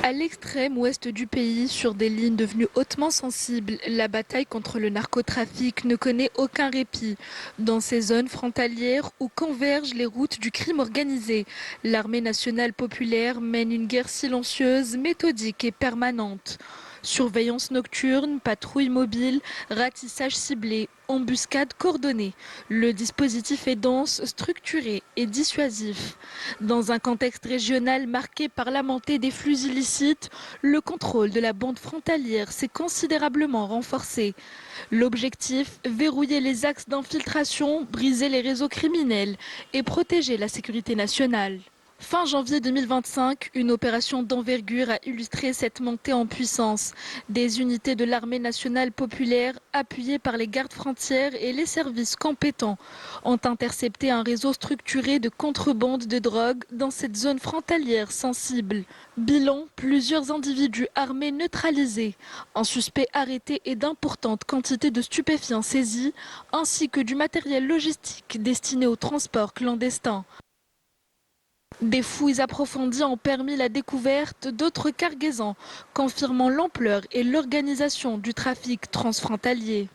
À l'extrême ouest du pays, sur des lignes devenues hautement sensibles, la bataille contre le narcotrafic ne connaît aucun répit. Dans ces zones frontalières où convergent les routes du crime organisé, l'armée nationale populaire mène une guerre silencieuse, méthodique et permanente. Surveillance nocturne, patrouille mobile, ratissage ciblé, embuscade coordonnée. Le dispositif est dense, structuré et dissuasif. Dans un contexte régional marqué par la montée des flux illicites, le contrôle de la bande frontalière s'est considérablement renforcé. L'objectif, verrouiller les axes d'infiltration, briser les réseaux criminels et protéger la sécurité nationale. Fin janvier 2025, une opération d'envergure a illustré cette montée en puissance. Des unités de l'armée nationale populaire, appuyées par les gardes frontières et les services compétents, ont intercepté un réseau structuré de contrebande de drogue dans cette zone frontalière sensible. Bilan, plusieurs individus armés neutralisés, un suspect arrêté et d'importantes quantités de stupéfiants saisis, ainsi que du matériel logistique destiné au transport clandestin. Des fouilles approfondies ont permis la découverte d'autres cargaisons, confirmant l'ampleur et l'organisation du trafic transfrontalier.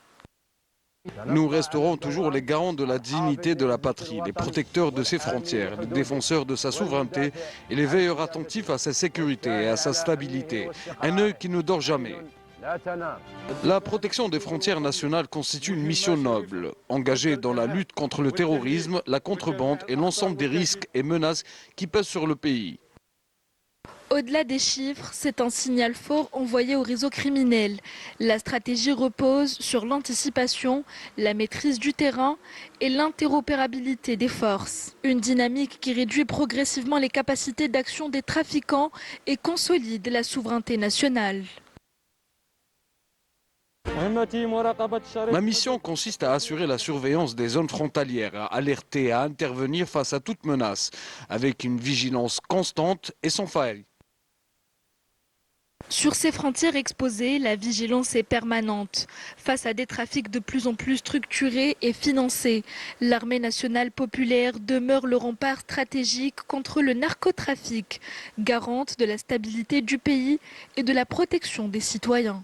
Nous resterons toujours les garants de la dignité de la patrie, les protecteurs de ses frontières, les défenseurs de sa souveraineté et les veilleurs attentifs à sa sécurité et à sa stabilité. Un œil qui ne dort jamais. La protection des frontières nationales constitue une mission noble, engagée dans la lutte contre le terrorisme, la contrebande et l'ensemble des risques et menaces qui pèsent sur le pays. Au-delà des chiffres, c'est un signal fort envoyé au réseau criminel. La stratégie repose sur l'anticipation, la maîtrise du terrain et l'interopérabilité des forces. Une dynamique qui réduit progressivement les capacités d'action des trafiquants et consolide la souveraineté nationale. Ma mission consiste à assurer la surveillance des zones frontalières, à alerter, à intervenir face à toute menace, avec une vigilance constante et sans faille. Sur ces frontières exposées, la vigilance est permanente. Face à des trafics de plus en plus structurés et financés, l'armée nationale populaire demeure le rempart stratégique contre le narcotrafic, garante de la stabilité du pays et de la protection des citoyens.